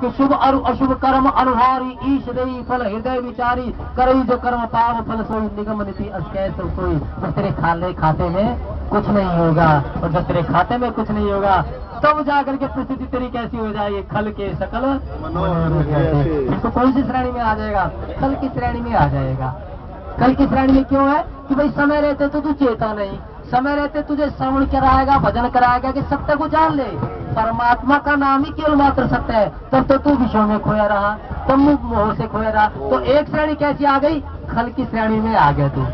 कि शुभ और अशुभ कर्म अनुहारी ईश देई फल हृदय विचारी करई जो कर्म पाव फल सोई निगम नीति अस्कैस सोई। जब तेरे खाते में कुछ नहीं होगा और जब तेरे खाते में कुछ नहीं होगा तब जाकर के परिस्थिति तेरी कैसी हो जाएगी। खल के सकल फिर तो कौन सी श्रेणी में आ जाएगा? खल की श्रेणी में आ जाएगा। कल की श्रेणी में क्यों है कि भाई समय रहते तो तू चेता नहीं, समय रहते तुझे श्रवण कराएगा, भजन कराएगा कि सत्य को जान ले। परमात्मा का नाम ही केवल मात्र सत्य है। तब तो तू विषयों में खोया रहा, तब मोह से खोया रहा। तो एक श्रेणी कैसी आ गई? खल की श्रेणी में आ गया तू,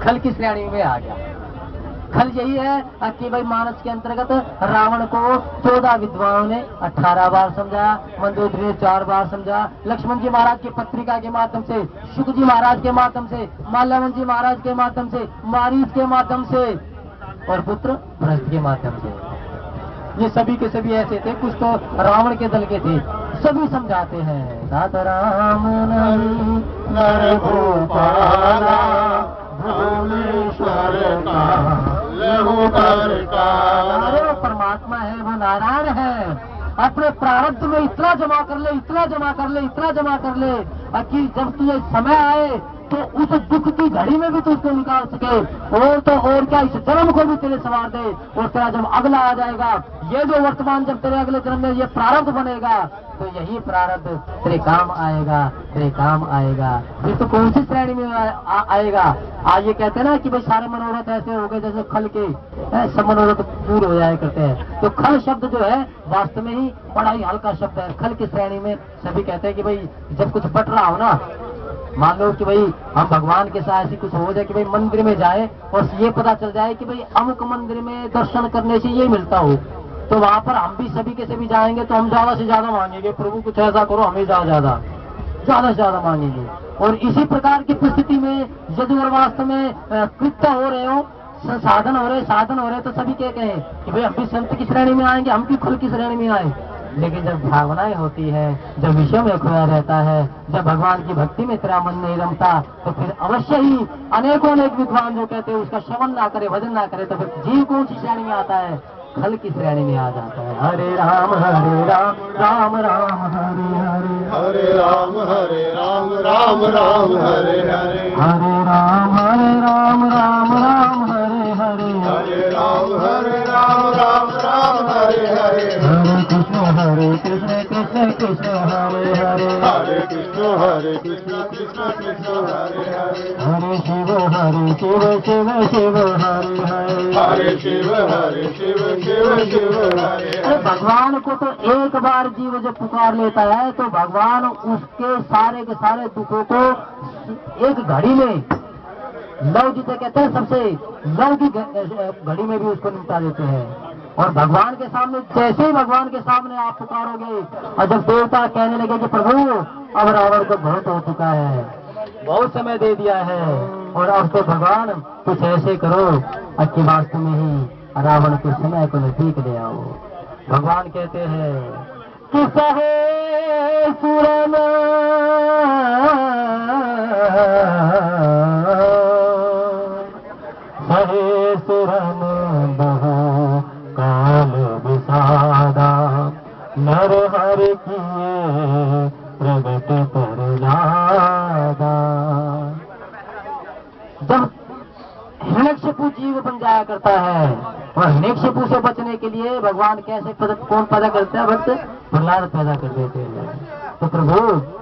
खल की श्रेणी में आ गया। खल यही है कि भाई मानस के अंतर्गत रावण को 14 विद्वानों ने 18 बार समझाया, मंदोदरी ने 4 बार समझा, लक्ष्मण जी महाराज की पत्रिका के माध्यम से, शुक जी महाराज के माध्यम से, माल्यावन जी महाराज के माध्यम से, मारीच के माध्यम से और पुत्र भ्रष्ट के माध्यम से। ये सभी के सभी ऐसे थे, कुछ तो रावण के दल के थे, सभी समझाते हैं दाता राम नर गोपाला भुवनेश्वर का लहू अरे वो परमात्मा है, वो नारायण है। अपने प्रारब्ध में इतना जमा कर ले, इतना जमा कर ले, इतना जमा कर ले कि जब तुझे समय आए तो उस दुख की घड़ी में भी तू उसको निकाल सके। और तो और क्या, इस जन्म को भी तेरे सवार दे। और तेरा जब अगला आ जाएगा, ये जो वर्तमान जब तेरे अगले जन्म में ये प्रारब्ध बनेगा तो यही प्रारब्ध तेरे काम आएगा, तेरे काम आएगा। फिर तो कौन सी श्रेणी में आएगा? ये कहते हैं ना कि भाई सारे मनोरथ ऐसे हो गए जैसे खल के सब मनोरथ दूर हो जाए करते हैं। तो खल शब्द जो है वास्तव में ही बड़ा ही हल्का शब्द है। खल की श्रेणी में सभी कहते हैं कि भाई जब कुछ बट रहा हो ना, मान लो कि भाई हम भगवान के साथ ऐसी कुछ हो जाए कि भाई मंदिर में जाए और ये पता चल जाए कि भाई अमुक मंदिर में दर्शन करने से ये मिलता हो, तो वहां पर हम भी सभी के सभी जाएंगे तो हम ज्यादा से ज्यादा मांगेंगे, प्रभु कुछ ऐसा करो, हमें ज्यादा से ज्यादा मांगेंगे। और इसी प्रकार की परिस्थिति में यदि और वास्तव में कृत्य हो रहे हो, साधन हो रहे तो सभी क्या कहें कि भाई हम भी संत की श्रेणी में आएंगे, हम भी खुल की श्रेणी में आए। लेकिन जब भावनाएं होती है, जब विषय में खोया रहता है, जब भगवान की भक्ति में तेरा मन नहीं रमता, तो फिर अवश्य ही अनेकों विद्वान जो कहते हैं उसका श्रवण ना करे, भजन ना करे, तो फिर जीव कौन सी श्रेणी में आता है? खल की श्रेणी में आ जाता है। हरे राम राम राम हरे हरे, हरे राम राम राम हरे हरे, हरे राम राम राम हरे हरे, हरे राम राम हरे हरे, हरे कृष्ण कृष्ण कृष्ण हरे हरे, हरे कृष्ण कृष्ण कृष्ण हरे हरे, हरे शिव शिव शिव हरे हरे, हरे शिव शिव हरे। अरे भगवान को तो एक बार जीव जब पुकार लेता है तो भगवान उसके सारे के सारे दुखों को एक घड़ी में, लव जिसे कहते हैं सबसे लव की घड़ी में भी उसको निपटा देते हैं। और भगवान के सामने, जैसे ही भगवान के सामने आप पुकारोगे और जब देवता कहने लगे कि प्रभु अब रावण को बहुत हो चुका है, बहुत समय दे दिया है और अब तो भगवान कुछ ऐसे करो कि वास्तव में ही रावण के समय को नजदीक ले आओ। भगवान कहते हैं कि सहे सुरन सहे सुरन बहु काल विषादा, नर हर किए प्रगट पर जादा। जब हिरण्यकशिपु जीव बन जाया करता है और हिरण्यकशिपु से बचने के लिए भगवान कैसे कौन पैदा करता है? भक्त प्रहलाद पैदा कर देते हैं। तो प्रभु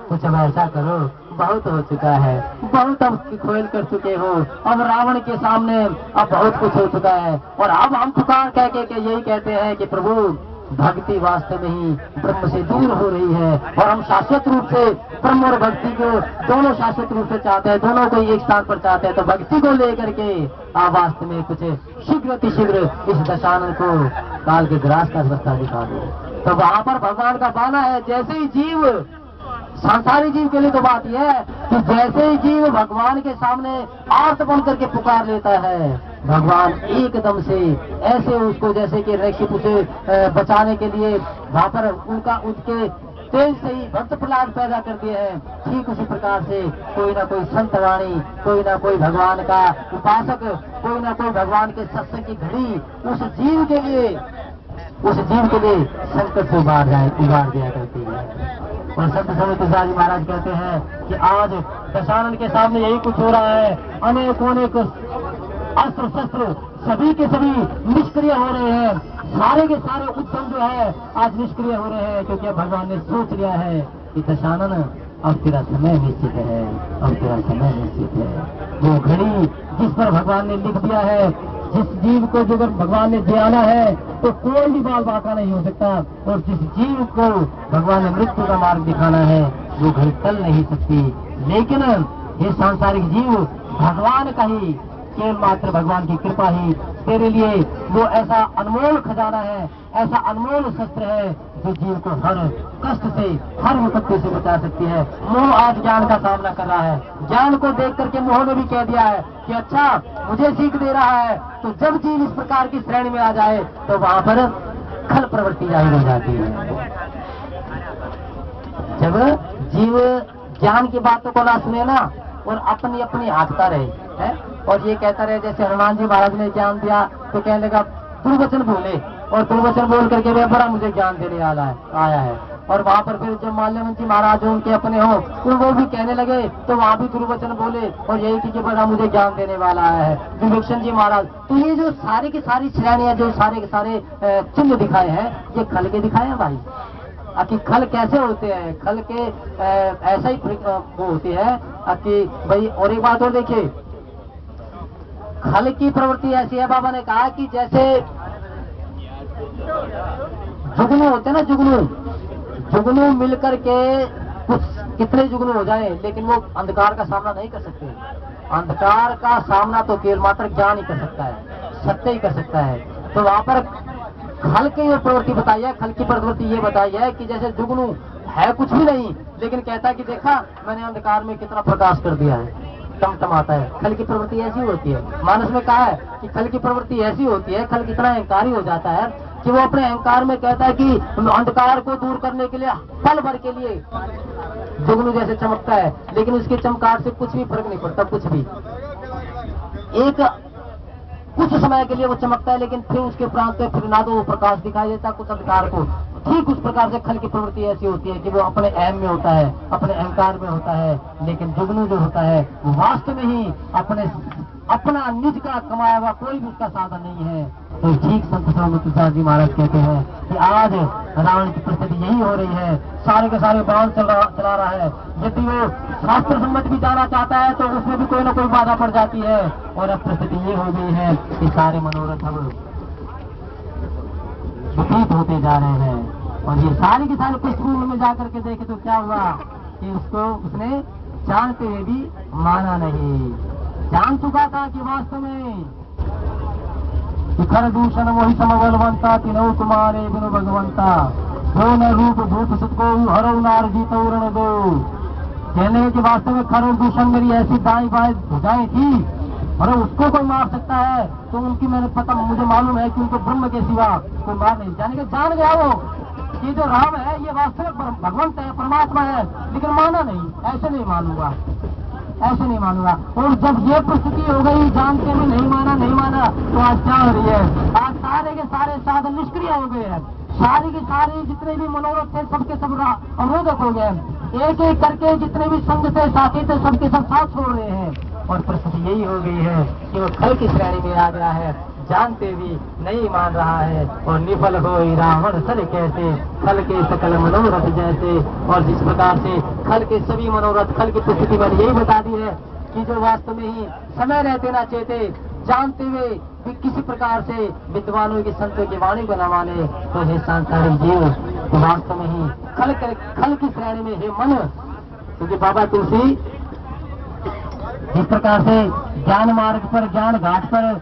कुछ अब ऐसा करो, बहुत हो चुका है, बहुत अब खोल कर चुके हो, अब रावण के सामने अब बहुत कुछ हो चुका है। और अब हम पुकार कह के यही कहते हैं कि प्रभु भक्ति वास्तव में ही ब्रह्म से दूर हो रही है और हम शाश्वत रूप से ब्रह्म और भक्ति को दोनों शाश्वत रूप से चाहते हैं, दोनों को एक स्थान पर चाहते हैं। तो भक्ति को लेकर के आप वास्तव में कुछ शीघ्र इस दशानन को काल के ग्रास का रास्ता दिखा दो। तो वहां पर भगवान का बाना है, जैसे ही जीव, सांसारी जीव के लिए तो बात यह है कि जैसे ही जीव भगवान के सामने आर्त बन करके पुकार लेता है, भगवान एकदम से ऐसे उसको जैसे कि हिरण्यकशिपु से बचाने के लिए वहां पर उनके तेज से ही भक्त प्रहलाद पैदा कर दिए हैं। ठीक उसी प्रकार से कोई ना कोई संत वाणी, कोई ना कोई भगवान का उपासक, कोई ना कोई भगवान के सत्संग की घड़ी उस जीव के लिए संकट से उबार दिया करती है। और संत स्वामी तुलसीदास जी महाराज कहते हैं कि आज दशानन के सामने यही कुछ हो रहा है। अनेक अस्त्र शस्त्र सभी के सभी निष्क्रिय हो रहे हैं। सारे के सारे उद्यम जो है आज निष्क्रिय हो रहे हैं, क्योंकि भगवान ने सोच लिया है कि दशानन अब तेरा समय निश्चित है, अब तेरा समय निश्चित है। वो घड़ी जिस पर भगवान ने लिख दिया है, जिस जीव को जो भगवान ने जियाना है तो कोई भी बाल बांका नहीं हो सकता, और जिस जीव को भगवान ने मृत्यु का मार्ग दिखाना है वो घड़ी टल नहीं सकती। लेकिन ये सांसारिक जीव भगवान का ही केवल मात्र भगवान की कृपा ही तेरे लिए वो ऐसा अनमोल खजाना है, ऐसा अनमोल शस्त्र है जो जीव को हर कष्ट से, हर विपत्ति से बचा सकती है। मोह आज ज्ञान का सामना कर रहा है। ज्ञान को देख करके मोह ने भी कह दिया है कि अच्छा मुझे सीख दे रहा है, तो जब जीव इस प्रकार की श्रेणी में आ जाए तो वहां पर खल प्रवृत्ति जाहिर हो जाती है। जब जीव ज्ञान की बातों को ना सुने ना और अपनी अपनी हाँकता रहे है, और ये कहता रहे, जैसे हनुमान जी महाराज ने ज्ञान दिया तो कहने लगा दुर्वचन बोले, और दुर्वचन बोल करके वे बड़ा मुझे ज्ञान देने आया है। और वहाँ पर फिर जब माल्यवंत जी महाराज उनके अपने हो तो वो भी कहने लगे तो वहाँ भी दुर्वचन बोले और यही कि बड़ा मुझे ज्ञान देने वाला आया है विवेक्षण जी महाराज। तो ये जो सारी की सारी श्रेणियां, जो सारे के सारे चिन्ह दिखाए हैं, ये खल के दिखाए हैं भाई। कि खल कैसे होते हैं, खल के ऐसा ही वो होती है कि भाई। और एक बात और देखिए, खल की प्रवृत्ति ऐसी है, बाबा ने कहा कि जैसे जुगनू होते हैं ना, जुगनू मिलकर के कुछ कितने जुगनू हो जाए लेकिन वो अंधकार का सामना नहीं कर सकते। अंधकार का सामना तो केवल मात्र ज्ञान ही कर सकता है, सत्य ही कर सकता है। तो वहां पर खल की जो प्रवृत्ति बताई है, खल की प्रवृत्ति ये बताई है कि जैसे जुगनू है कुछ भी नहीं लेकिन कहता है कि देखा मैंने अंधकार में कितना प्रकाश कर दिया है, टमटमाता है। खल की प्रवृत्ति ऐसी होती है। मानस में कहा है कि खल की प्रवृत्ति ऐसी होती है, खल कितना अहंकारी हो जाता है कि वो अपने अहंकार में कहता है कि अंधकार को दूर करने के लिए पल भर के लिए जुगनू जैसे चमकता है, लेकिन उसके चमकार से कुछ भी फर्क नहीं पड़ता, कुछ भी। एक कुछ समय के लिए वो चमकता है लेकिन फिर उसके प्रांत में फिर ना तो वो प्रकाश दिखाई देता कुछ अंधकार को। ठीक उस प्रकार से खल की प्रवृत्ति ऐसी होती है कि वो अपने अहम में होता है, अपने अहंकार में होता है, लेकिन जुगनू जो होता है वो वास्तव में ही अपना निज का कमाया हुआ कोई भी उसका साधन नहीं है। तो ठीक संत स्वामी तुलसीदास जी महाराज कहते हैं कि आज रावण की परिस्थिति यही हो रही है, सारे के सारे बाण चला रहा है। यदि वो शास्त्र सम्मत भी जाना चाहता है तो उसमें भी कोई ना कोई बाधा पड़ जाती है। और अब परिस्थिति ये हो गई है कि सारे मनोरथ अब विपरीत होते जा रहे हैं। और ये सारे के सारे पृष्ठभूमि में जाकर के देखे तो क्या हुआ कि उसने जानते हुए भी माना नहीं। जान चुका था कि वास्तव में खर दूषण वही समबलवंता तीनों कुमारे बिनु भगवंता दो न रूप भूत सुको हरो नार जीतो रण दो। कहने कि वास्तव में खर और दूषण मेरी ऐसी दाई बाएं भुजाएं थी और उसको कोई मार सकता है तो उनकी मैंने पता, मुझे मालूम है कि उनको ब्रह्म के सिवा कोई मार नहीं जाने के। जान गया वो कि जो राम है ये वास्तविक भगवंत है, परमात्मा है, लेकिन माना नहीं, ऐसे नहीं मानूंगा, ऐसे नहीं मानूंगा। और जब ये परिस्थिति हो गई जानते भी नहीं माना तो आज क्या हो रही है, आज सारे के सारे साधन निष्क्रिय हो गए हैं। सारी की सारी जितने भी मनोरथ थे सबके सब अवरोधक हो गए। एक एक करके जितने भी संघ थे साथी थे सबके सब साथ छोड़ रहे हैं। और परिस्थिति यही हो गई है कि वो खल की श्रेणी में आ गया है, जानते भी नहीं मान रहा है। और निफल हो रावण सर कैसे खल के सकल मनोरथ जैसे। और जिस प्रकार से खल के सभी मनोरथ, खल की परिस्थिति मैंने यही बता दी है कि जो वास्तव में ही समय रहते ना चेते, जानते हुए भी किसी प्रकार से विद्वानों की संतों की वाणी को न माने, तो हे सांसारिक जीव तो वास्तव में ही खल की श्रेणी में हे मन। क्योंकि बाबा तुलसी इस प्रकार से ज्ञान मार्ग पर, ज्ञान घाट पर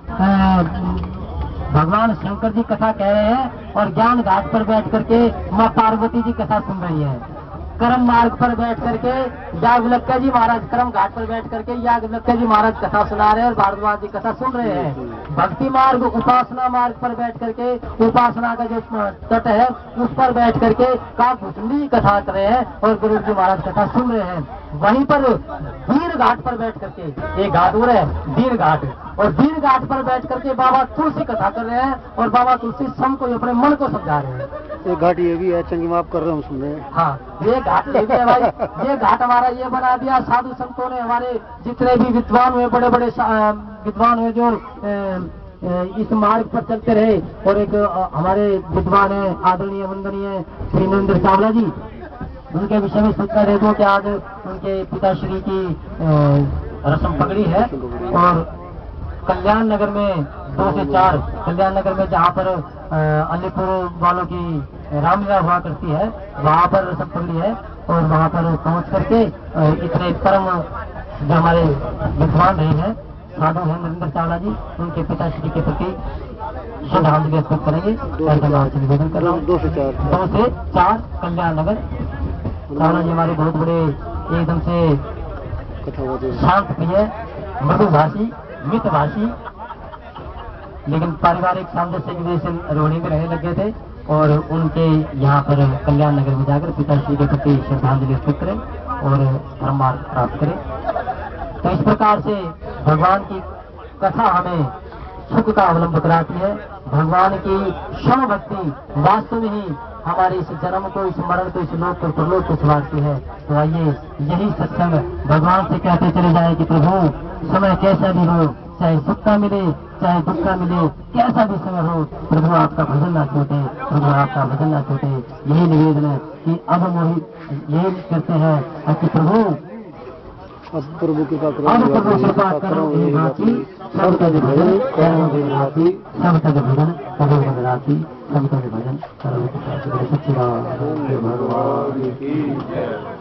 भगवान शंकर जी कथा कह रहे हैं और ज्ञान घाट पर बैठ करके माँ पार्वती जी कथा सुन रही है। कर्म मार्ग पर बैठ करके याज्ञवल्क्य जी महाराज, कर्म घाट पर बैठ करके याज्ञवल्क्य जी महाराज कथा सुना रहे हैं और भारद्वाज जी कथा सुन रहे हैं। भक्ति मार्ग, उपासना मार्ग पर बैठ करके उपासना का जो तट है उस पर बैठ करके काकभूषुंडी कथा कर रहे हैं और गुरु जी महाराज कथा सुन रहे हैं। वहीं पर दीन घाट पर बैठ करके, एक घाट हो रहा है दीन घाट, और दीन घाट पर बैठ करके बाबा तुलसी कथा कर रहे हैं और बाबा तुलसी सम को अपने मन को समझा रहे हैं। एक घाट ये भी है, चंगी माफ कर रहे हम सुन रहे हैं। हाँ, ये घाट ये भी है भाई, ये घाट हमारा ये बना दिया साधु संतों ने, हमारे जितने भी विद्वान हुए, बड़े बड़े विद्वान हुए जो इस मार्ग पर चलते रहे। और एक हमारे विद्वान है आदरणीय वंदनीय श्री नरेंद्र चावला जी, उनके विषय में सूचना दे दो कि आज उनके पिताश्री की रस्म पगड़ी है। और कल्याण नगर में 2 से 4, कल्याण नगर में जहाँ पर अलीपुर वालों की रामलीला हुआ करती है, वहाँ पर रस्म पगड़ी है। और वहाँ पर पहुँच करके इतने परम जो हमारे विद्वान रहे हैं, साधु हैं नरेंद्र चावला जी, उनके पिताश्री के प्रति श्रद्धांजलि अर्पित करेंगे। निवेदन कर रहा हूँ 2 से 4 कल्याण नगर। चावला जी हमारे बहुत बड़े एकदम से शांत प्रिय, मृदुभाषी, मितभाषी, लेकिन पारिवारिक सामंजस्य की वजह से रोहिणी में रहने लगे थे। और उनके यहाँ पर कल्याण नगर में जाकर पिताश्री के प्रति श्रद्धांजलि अर्पित करें और धर्म मार्ग प्राप्त करें। तो इस प्रकार से भगवान की कथा हमें सुख का अवलंब कराती है। भगवान की क्षण भक्ति वास्तव में ही हमारे इस जन्म को, इस मरण को, इस लोक को, परलोक को संवारती है। तो आइए यही सत्संग भगवान से कहते चले जाए कि प्रभु समय कैसा भी हो, चाहे सुख का मिले चाहे दुख का मिले, कैसा भी समय हो, प्रभु आपका भजन ना छूटे, प्रभु आपका भजन ना छूटे। यही निवेदन है कि अब मोहित यही करते हैं कि प्रभु अब प्रभु कृपा करो, अब प्रभु कृपा करो हे भांति, सब तज भजन करो हे भांति, सब तज भजन करो हे भांति, सब तज भजन करो हे भांति। सच्चिदानंद भगवान की जय।